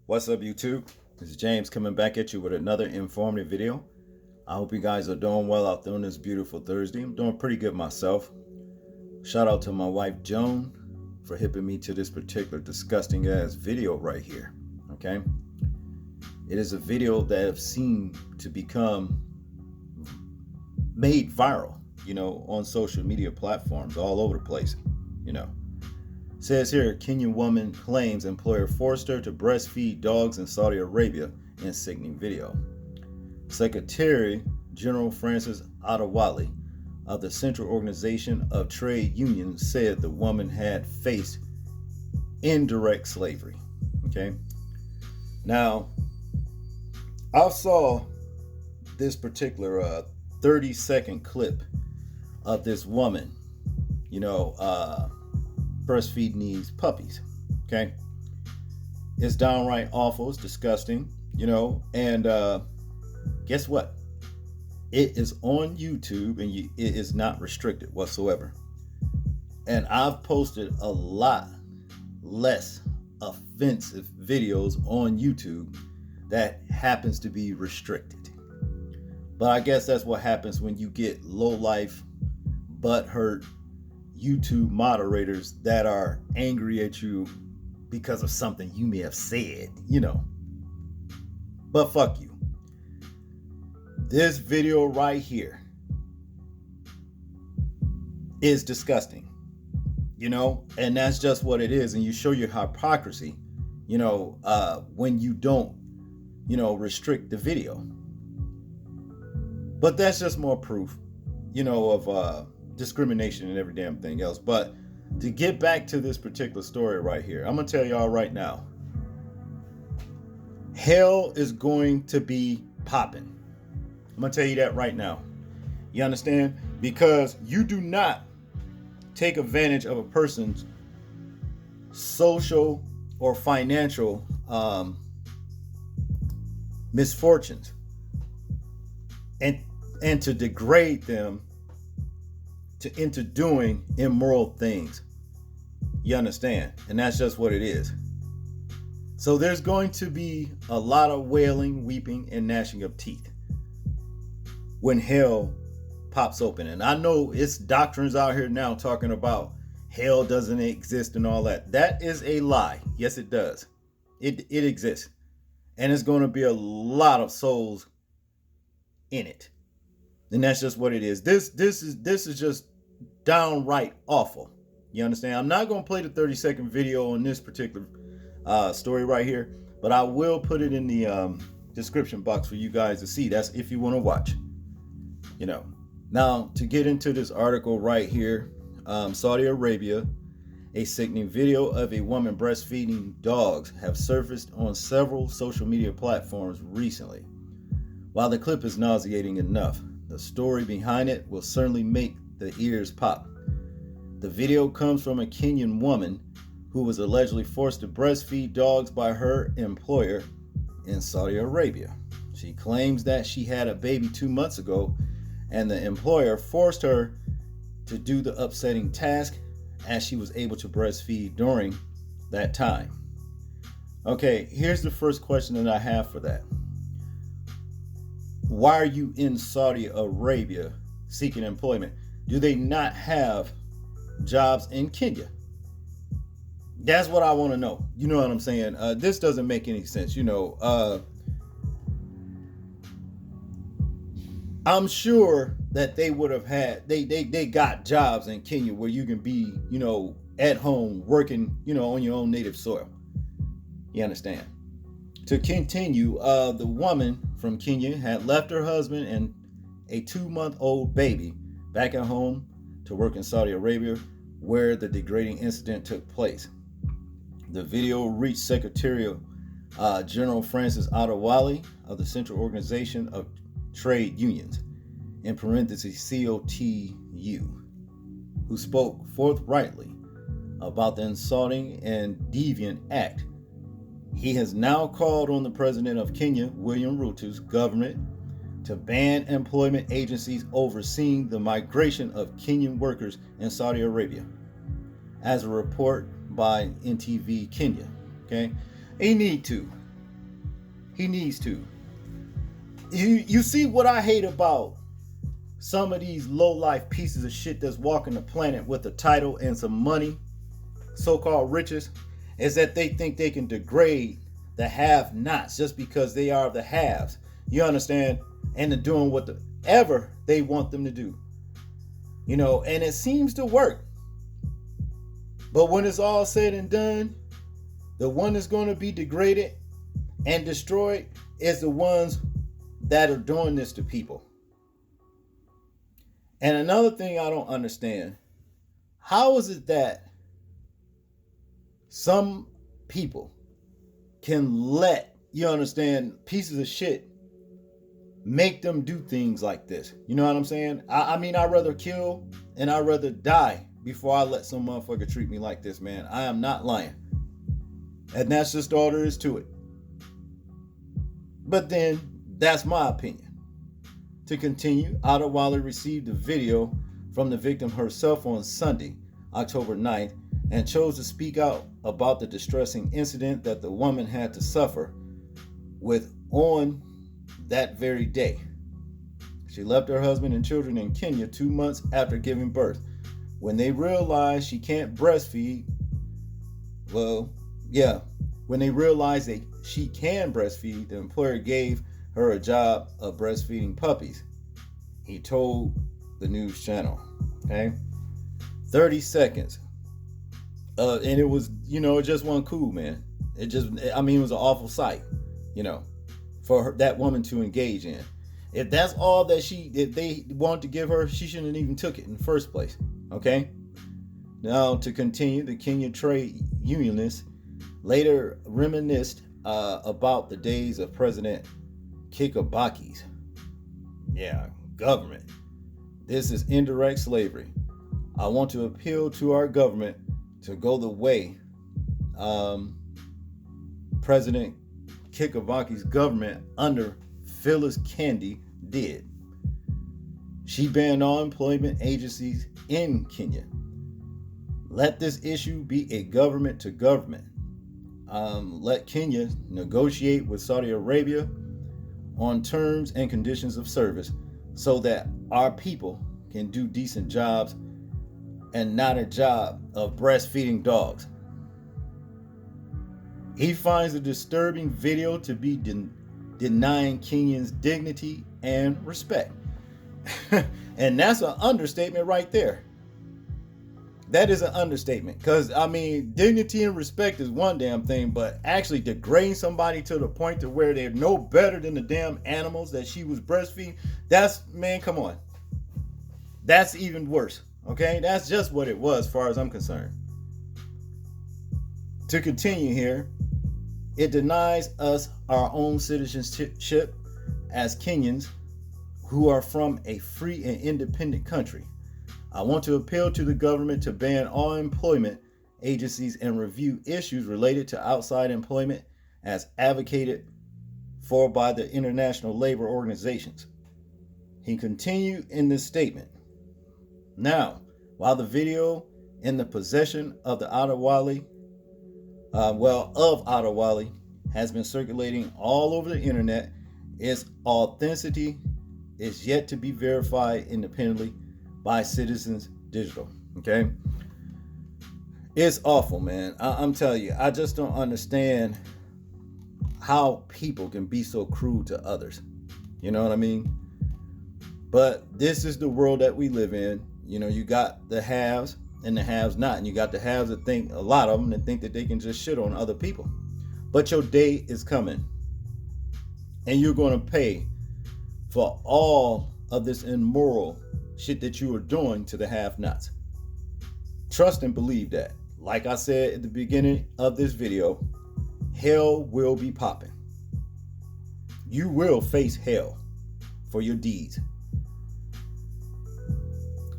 What's up, YouTube? This is James coming back at you with another informative video. I hope you guys are doing well out there on this beautiful Thursday. I'm doing pretty good myself. Shout out to my wife Joan for hipping me to this particular disgusting ass video right here. Okay, it is a video that have seemed to become made viral, on social media platforms all over the place. Says here, Kenyan woman claims employer forced her to breastfeed dogs in Saudi Arabia in sickening video. Secretary General Francis Adewale of the Central Organization of Trade Unions said the woman had faced indirect slavery. Okay. Now, I saw this particular 30-second clip of this woman, breastfeeding these puppies. Okay, it's downright awful. It's disgusting, and guess what? It is on YouTube, and it is not restricted whatsoever. And I've posted a lot less offensive videos on YouTube that happens to be restricted. But I guess that's what happens when you get low life, butthurt YouTube moderators that are angry at you because of something you may have said, But fuck you. This video right here is disgusting, and that's just what it is. And you show your hypocrisy, when you don't, restrict the video. But that's just more proof, of discrimination and every damn thing else. But to get back to this particular story right here, I'm gonna tell y'all right now, hell is going to be popping. I'm gonna tell you that right now. You understand? Because you do not take advantage of a person's social or financial misfortunes and to degrade them into doing immoral things. You understand? And that's just what it is. So there's going to be a lot of wailing, weeping, and gnashing of teeth when hell pops open. And I know it's doctrines out here now talking about hell doesn't exist and all that. That is a lie. Yes, it does. It exists. And it's going to be a lot of souls in it. And that's just what it is. This is just downright awful. You understand? I'm not going to play the 30-second video on this particular story right here, but I will put it in the description box for you guys to see. That's if you want to watch. Now, to get into this article right here, Saudi Arabia, a sickening video of a woman breastfeeding dogs have surfaced on several social media platforms recently. While the clip is nauseating enough, the story behind it will certainly make the ears pop. The video comes from a Kenyan woman who was allegedly forced to breastfeed dogs by her employer in Saudi Arabia. She claims that she had a baby 2 months ago, and the employer forced her to do the upsetting task as she was able to breastfeed during that time. Okay, here's the first question that I have for that. Why are you in Saudi Arabia seeking employment? Do they not have jobs in Kenya? That's what I want to know. You know what I'm saying? This doesn't make any sense. I'm sure that they would have had, they got jobs in Kenya where you can be, at home working, on your own native soil. You understand? To continue, the woman from Kenya had left her husband and a 2-month-old baby back at home to work in Saudi Arabia, where the degrading incident took place. The video reached Secretary General Francis Adewale of the Central Organization of Trade Unions, in parentheses COTU, who spoke forthrightly about the insulting and deviant act. He has now called on the president of Kenya, William Ruto's government, to ban employment agencies overseeing the migration of Kenyan workers in Saudi Arabia, as a report by NTV Kenya. Okay, they need to. He needs to. You see what I hate about some of these low-life pieces of shit that's walking the planet with a title and some money, so-called riches, is that they think they can degrade the have-nots just because they are the haves. You understand? And they're doing whatever they want them to do. You know, and it seems to work. But when it's all said and done, the one that's going to be degraded and destroyed is the ones that are doing this to people. And another thing I don't understand, how is it that some people can let, you understand, pieces of shit make them do things like this? You know what I'm saying? I mean, I'd rather kill and I'd rather die before I let some motherfucker treat me like this, man. I am not lying. And that's just all there is to it. But then, that's my opinion. To continue, Adewale received a video from the victim herself on Sunday, October 9th, and chose to speak out about the distressing incident that the woman had to suffer with on that very day. She left her husband and children in Kenya 2 months after giving birth. When they realized she can't breastfeed, when they realized that she can breastfeed, the employer gave her a job of breastfeeding puppies. He told the news channel. Okay, 30 seconds. And it was, it just wasn't cool, man. It was an awful sight, for that woman to engage in. If that's all that if they wanted to give her, she shouldn't have even took it in the first place. Okay. Now to continue, the Kenyan trade unionist later reminisced about the days of President Kibaki's government. This is indirect slavery. I want to appeal to our government to go the way President Kibaki's government under Phyllis Candy did. She banned all employment agencies in Kenya. Let this issue be a government to government. Let Kenya negotiate with Saudi Arabia on terms and conditions of service so that our people can do decent jobs and not a job of breastfeeding dogs. He finds the disturbing video to be denying Kenyans dignity and respect. And that's an understatement right there. That is an understatement. Because, dignity and respect is one damn thing, but actually degrading somebody to the point to where they're no better than the damn animals that she was breastfeeding, come on. That's even worse. Okay? That's just what it was, as far as I'm concerned. To continue here, it denies us our own citizenship as Kenyans who are from a free and independent country. I want to appeal to the government to ban all employment agencies and review issues related to outside employment as advocated for by the international labor organizations. He continued in this statement. Now, while the video in the possession of the Adewale has been circulating all over the internet, its authenticity is yet to be verified independently by Citizens Digital. Okay, it's awful, man. I'm telling you, I just don't understand how people can be so cruel to others. You know what I mean? But this is the world that we live in. You got the haves and the haves not, and you got the haves that think, a lot of them, that think that they can just shit on other people. But your day is coming, and you're going to pay for all of this immoral shit that you are doing to the have-nots. Trust and believe that. Like I said at the beginning of this video, hell will be popping. You will face hell for your deeds.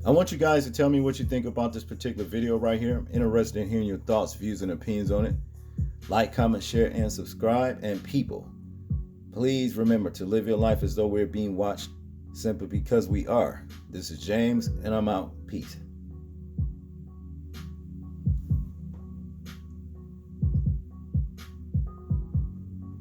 I want you guys to tell me what you think about this particular video right here. I'm interested in hearing your thoughts, views, and opinions on it. Like, comment, share, and subscribe. And people, please remember to live your life as though we're being watched, simply because we are. This is James, and I'm out. Peace.